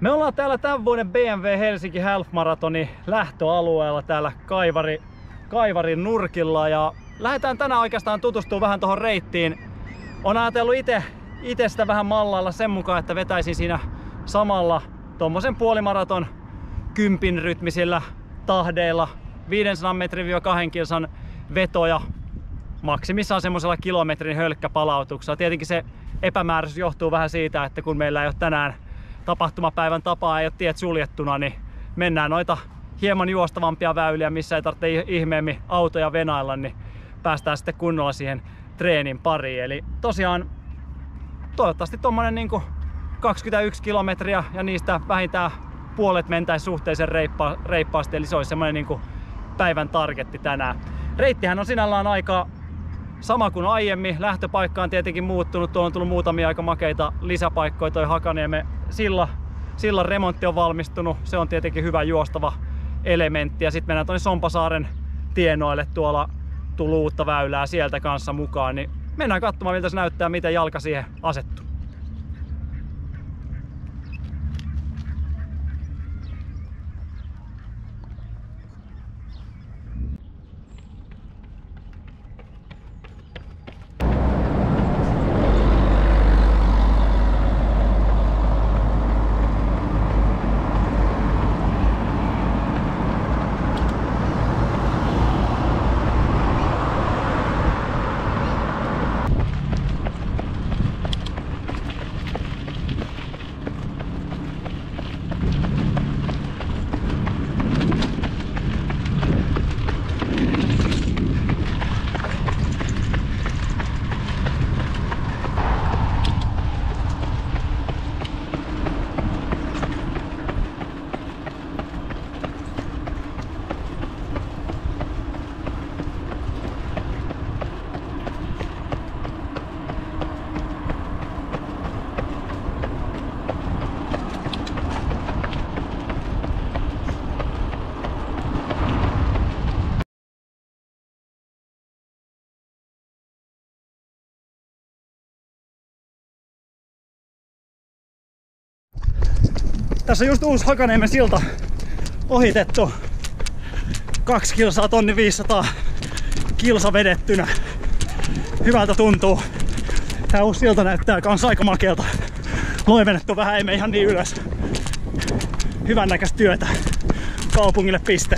Me ollaan täällä tämän vuoden BMW Helsinki Half Marathonin lähtöalueella täällä Kaivarin nurkilla ja lähdetään tänään oikeastaan tutustumaan vähän tuohon reittiin. On ajatellut itse sitä vähän mallailla sen mukaan, että vetäisin siinä samalla tommosen puolimaraton 10 rytmisillä tahdeilla 500 metrin-2 kilsan vetoja maksimissaan semmoisella kilometrin hölkkäpalautuksella. Tietenkin se epämääräisyys johtuu vähän siitä, että kun meillä ei ole tänään tapahtumapäivän tapaa, ei ole tiet suljettuna, niin mennään noita hieman juostavampia väyliä, missä ei tarvitse ihmeemmin autoja venailla, niin päästään sitten kunnolla siihen treenin pariin. Eli tosiaan toivottavasti tommonen niin 21 kilometriä ja niistä vähintään puolet mentäisi suhteellisen reippaasti, eli se olisi semmoinen niin päivän targetti tänään. Reittihän on sinällään aika sama kuin aiemmin. Lähtöpaikka on tietenkin muuttunut. Tuolla on tullut muutamia aika makeita lisäpaikkoja. Toi Hakaniemen sillan remontti on valmistunut. Se on tietenkin hyvä juostava elementti. Ja sitten mennään tuonne Sompasaaren tienoille. Tuolla tullut uutta väylää sieltä kanssa mukaan. Niin mennään katsomaan, miltä se näyttää, miten jalka siihen asettuu. Tässä on just uusi Hakaniemen silta ohitettu. 2 kilsaa 1500 kilsa vedettynä. Hyvältä tuntuu. Tää uusi silta näyttää kans aika makealta. Loivennettu vähän, ei mene ihan niin ylös. Hyvän näköistä työtä. Kaupungille piste.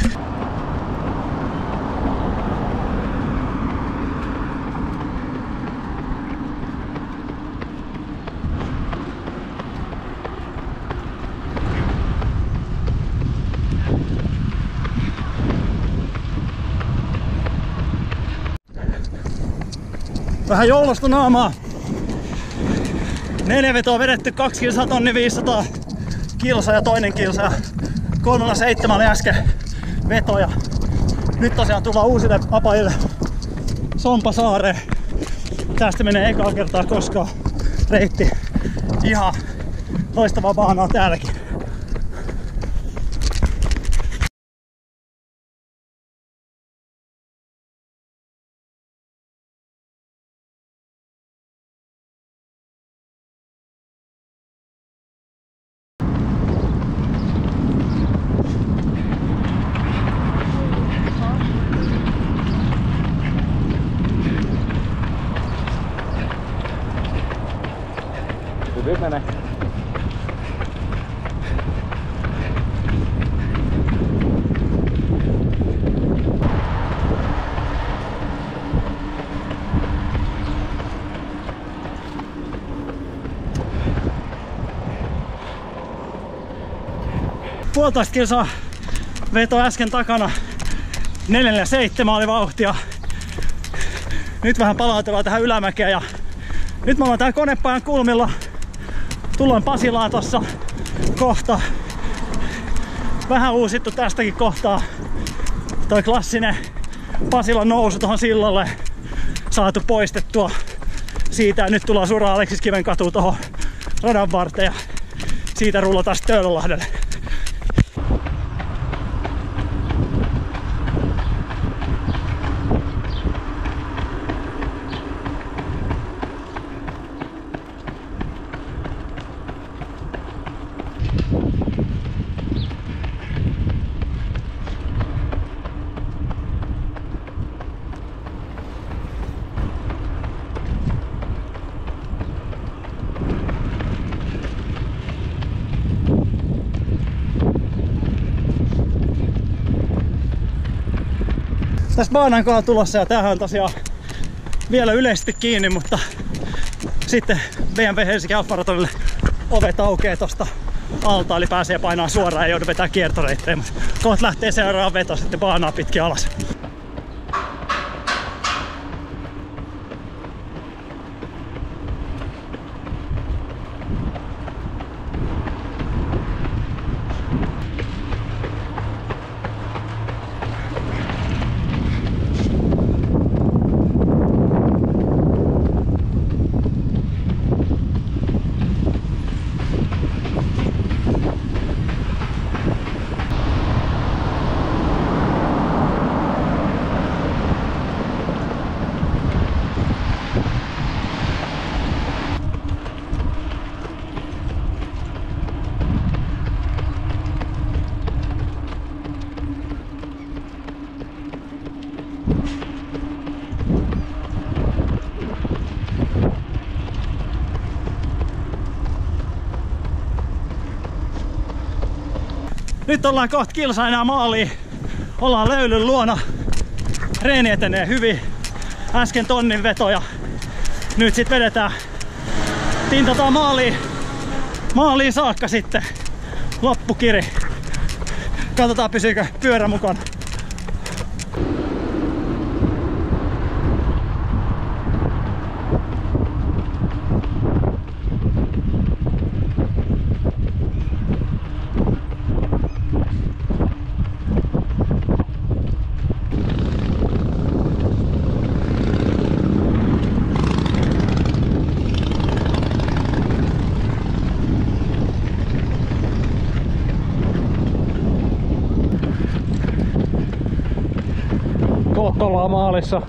Vähän jollosta naamaa. 4 vetoa vedetty, 2 kilsaa 1500 kilsa ja toinen kilsa ja 3.7 äsken vetoja. Nyt tosiaan tullaan uusille apajille Sompasaareen. Tästä menee ekaa kertaa koskaan reitti. Ihan loistavaa baanaa täälläkin. Nyt menee. Puolitoista kilsaa veto äsken takana. 4.7 oli vauhtia. Nyt vähän palautellaan tähän ylämäkeen ja nyt me ollaan täällä Konepajan kulmilla. Tullaan Pasilaan tossa kohta. Vähän uusittu tästäkin kohtaa. Toi klassinen Pasilan nousu tuohon sillalle saatu poistettua siitä. Ja nyt tullaan suoraan Aleksiskiven katuun tuohon radan varteen ja siitä rullataan Töölönlahdelle. Tästä baanan kohdalla tulossa ja tämähän on tosiaan vielä yleisesti kiinni, mutta sitten BMW Helsinki Half Marathonille ovet aukeaa tosta alta, eli pääsee painaa suoraan ja joudu vetää kiertoreittejä, mutta kohta lähtee seuraava veto sitten baanaa pitkin alas. Nyt ollaan kohta kilsa enää maaliin. Ollaan löylyn luona. Reeni etenee hyvin. Äsken tonnin veto ja nyt sit vedetään tintataan maaliin saakka sitten. Loppukiri. Katsotaan pysyykö pyörä mukana. Kohta ollaan maalissa.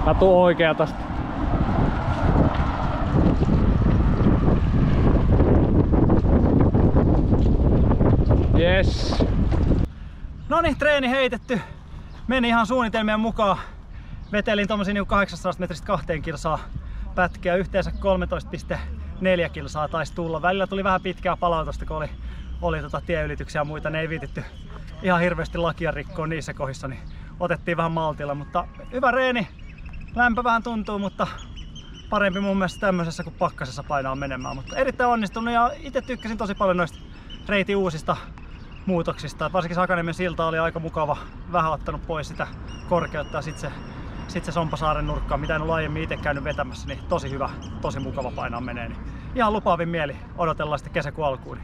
Mä tuun oikea tästä. Yes. Noniin, treeni heitetty. Meni ihan suunnitelmien mukaan. Vetelin tommosia 800 metristä 2 kilsaa pätkiä. Yhteensä 13,4 kilsaa taisi tulla. Välillä tuli vähän pitkää palautusta, kun oli tieylityksiä ja muita. Ne ei viititty ihan hirveästi lakia rikkoa niissä kohdissa, niin otettiin vähän maltilla. Mutta hyvä reeni. Lämpö vähän tuntuu, mutta parempi mun mielestä tämmöisessä kuin pakkasessa painaa menemään. Mutta erittäin onnistunut ja itse tykkäsin tosi paljon noista reitin uusista muutoksista. Varsinkin Hakaniemen silta oli aika mukava, vähän ottanut pois sitä korkeutta ja sitten se Sompasaaren nurkka, mitä en ole aiemmin itse käynyt vetämässä, niin tosi hyvä, tosi mukava painaa menee. Niin ihan lupaavin mieli odotellaan sitten kesäkuun alkuun.